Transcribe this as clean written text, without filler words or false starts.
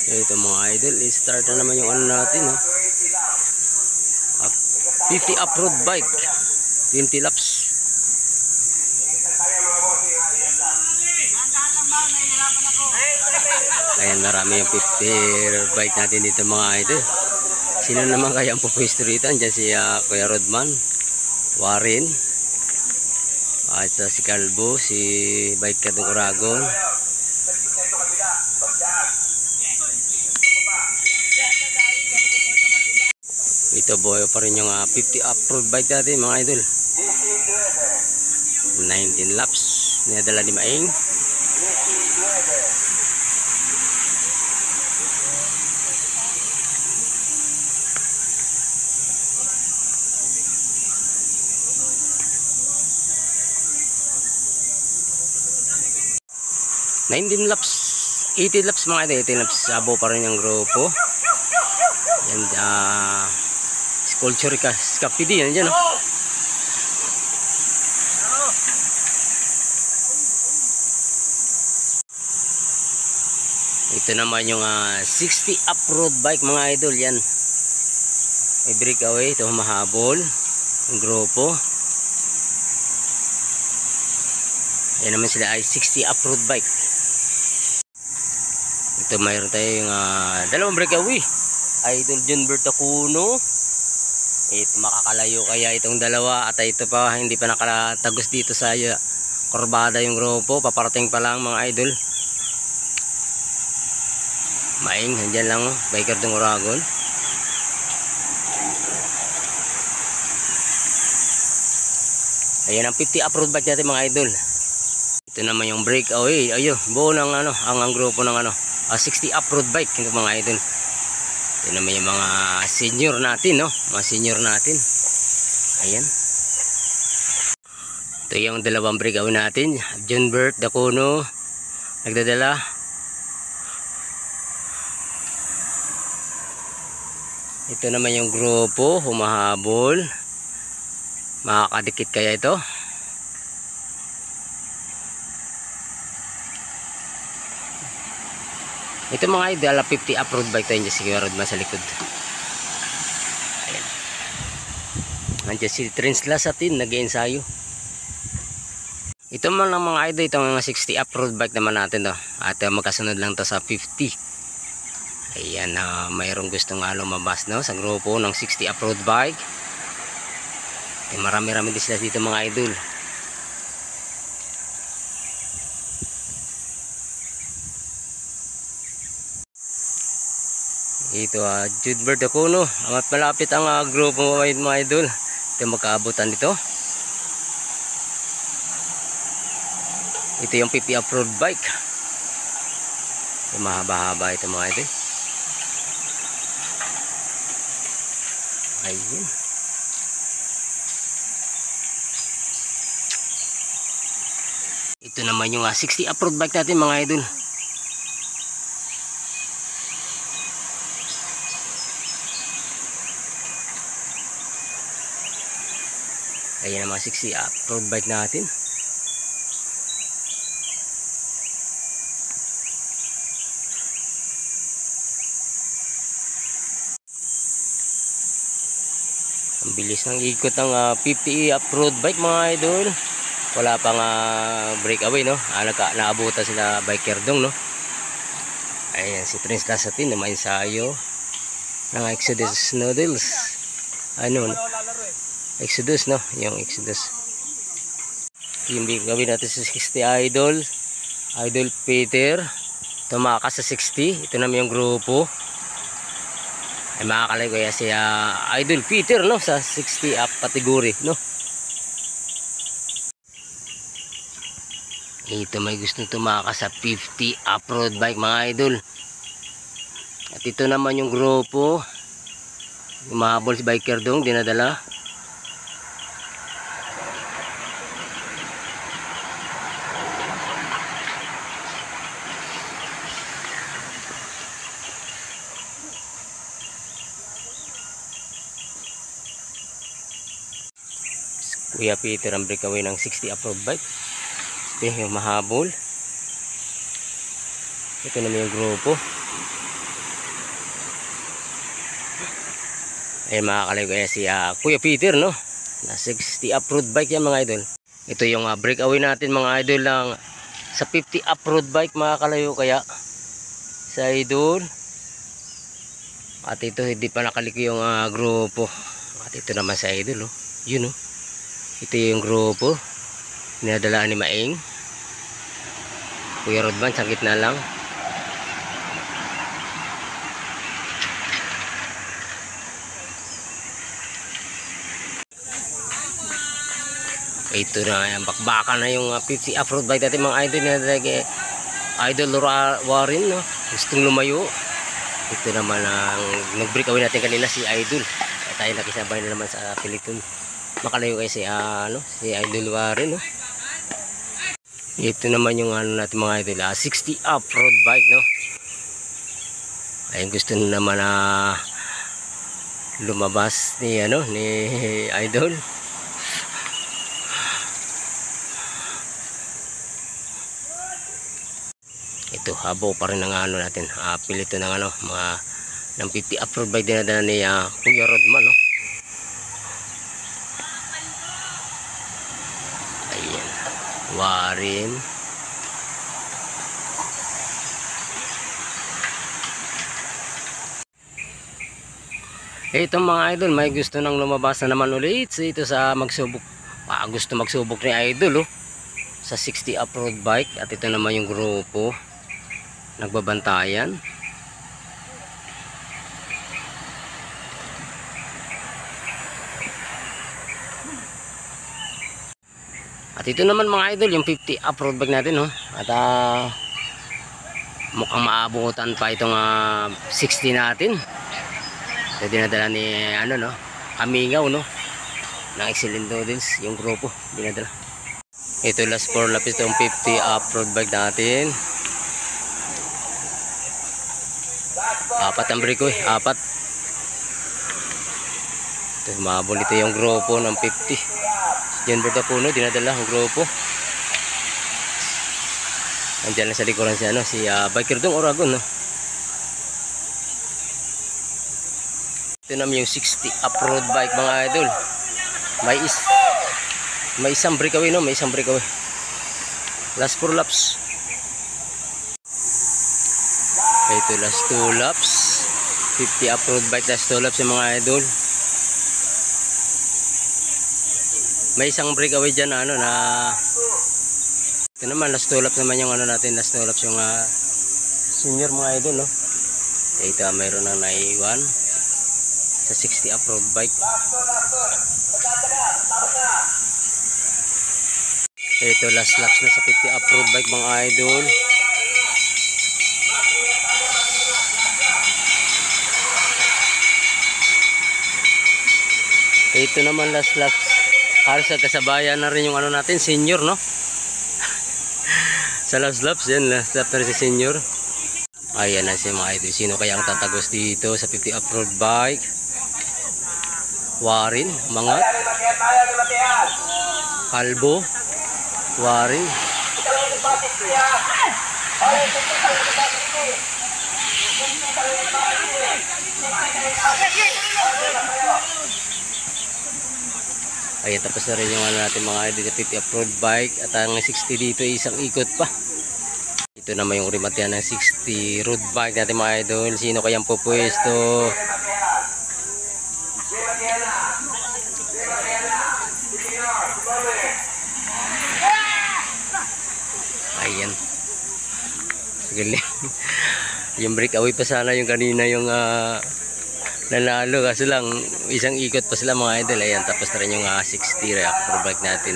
Ito mga idol, i-start na naman yung ano natin, no? 50 off-road bike, 20 laps. Ayan, marami yung 50 bike natin dito mga idol. Sino naman kaya ang pupwesto rito? Andiyan si Kuya Rodman, Warren, at si Calvo, si biker ng Uragon. Ito boy pa rin yung 50 off-road bike natin mga idol. 19 laps. Ninadala ni Maing. $19 laps, 80 laps mga idol, 80 laps. Abo pa rin yung grupo. Yan, Sculpture Scapidi, yan dyan, no? Ito naman yung 60 off-road bike mga idol, yan. May breakaway, ito mahabol, ang grupo. Yan naman sila ay 60 off-road bike. Ito mayroon tayong dalawang breakaway. Idol John Bertacuno. Ito makakalayo kaya itong dalawa. At ito pa hindi pa nakatagos dito sa kurbada yung grupo. Paparating pa lang mga idol. Maing, andyan lang, biker ng Uragon. Ayan ang 50 off-road bike natin mga idol. Ito naman yung breakaway. Ayun, buo ng ang grupo ng 60 off-road bike ito mga idol. Ito naman yung mga senior natin, no? Mga senior natin. Ayan. Ito yung dalawang breakaway natin. John Bertacuno nagdadala. Ito naman yung grupo, humahabol. Makakadikit kaya ito? Ito mga idol, 50 off-road bike tayo dyan si Kuya Rodman sa likod. Ayan. Nandiyan si Trinsla sa tin, nag-iensayo. Ito man lang mga idol, itong mga 60 off-road bike naman natin to. At magkasunod lang to sa 50. Ayan, mayroong gustong lumabas, no, sa grupo ng 60 off-road bike. Marami-rami din sila dito mga idol. Ito Jude Bertacuno. Amat malapit ang grupo mga idol. Ito magkaabutan dito. Ito yung 50 off-road bike. Ito mahaba-haba ito mga idol. Ayun. Ito naman yung 60 off-road bike natin mga idol. Ayan ang mga 60 off-road bike natin. Ang bilis ng ikot ng 50 off-road bike mga idol. Wala pang breakaway, no? Naabutan sila biker dong, no? Ayan si Prince Lasatin na may ensayo ng Exodus noodles. Ano, Exodus, no? Yung Exodus. Yung gawin natin sa 60 idol. Idol Peter. Tumakas sa 60. Ito naman yung grupo. Ay makakalay kaya si Idol Peter, no? Sa 60 up category, no? Ito may gusto tumakas sa 50 off-road bike mga idol. At ito naman yung grupo. Umahabol si biker dong, dinadala. Kuya Peter ang breakaway ng 60 off-road bike. Ito yung mahabol. Ito naman yung grupo. Ayan mga kalayo, kaya si Kuya Peter, no? Na 60 off-road bike yan mga idol. Ito yung breakaway natin mga idol lang sa 50 off-road bike mga kalayo, kaya sa idol. At ito hindi pa nakaliki yung grupo. At ito naman sa idol, oh. Yun, oh. Ito yung grupo. Dinadalaan ni Maing. Kuya Rodman, sa gitna lang. Ito na yan, bakbakan na yung 50 off-road bike natin mga idol. Idol Warren, no? Gustong lumayo. Ito naman ang nag-breakaway natin kanina, si Idol. At tayo nakisabay na naman sa Piliton. Makalayo kayo si, si Idol Warren, no? Ito naman yung natin mga idol, 60 off-road bike, no? Ayun, gusto naman lumabas ni ni Idol. Ito habo pa rin ng natin, Piliton ng mga ng 50 off-road bike dinadala ni Kuya Rodman, no? Ayan, Warren. Ito mga idol, may gusto nang lumabas na naman ulit ito sa magsubok. Gusto magsubok ni Idol, oh, sa 60 off-road bike. At ito naman yung grupo nagbabantayan. At ito naman mga idol yung 50 off-road bike natin, oh. At mukhang maabutan pa itong 60 natin. Ito dinadala ni no, Kamingaw, no, ng Excellent Noodles, yung grupo dinadala. Ito last 4 lapis itong 50 off-road bike natin. Apat ang briko, apat. Ito mabol, ito yung grupo ng 50. Yan ba puno dinadala ang grupo. Andiyan lang sa likuran si si Biker Dong Oragon, no. Ito naman yung 60 off-road bike mga idol. May isang breakaway, no? May isang breakaway. Last 4 laps. Ito last 2 laps. 50 off-road bike last 2 laps yung mga idol. May isang breakaway dyan na ito naman last 2 laps naman yung natin, last 2 laps yung senior mga idol, no? Ito mayroon na naiwan sa 60 off-road bike. Ito last laps na sa 50 off-road bike mga idol. Ito naman last laps. Halos kasabayan na rin yung natin, senior, no? Sa last laps yan, last lap na rin si senior. Ayan na si mga idol. Sino kaya ang tatagos dito sa 50 off-road bike? Warren, Mangat, Kalbo, Warren. Ayan, tapos na rin yung natin mga idol sa 50 off-road bike. At ang 60 dito isang ikot pa. Ito naman yung rimatyan ng 60 road bike natin mga idol. Sino kayang pupwesto? Ayan. Galing. Yung breakaway pa sana yung kanina yung nanalo, kasi lang isang ikot pa sila mga idol. Ayan, tapos na rin yung 60 off-road bike natin.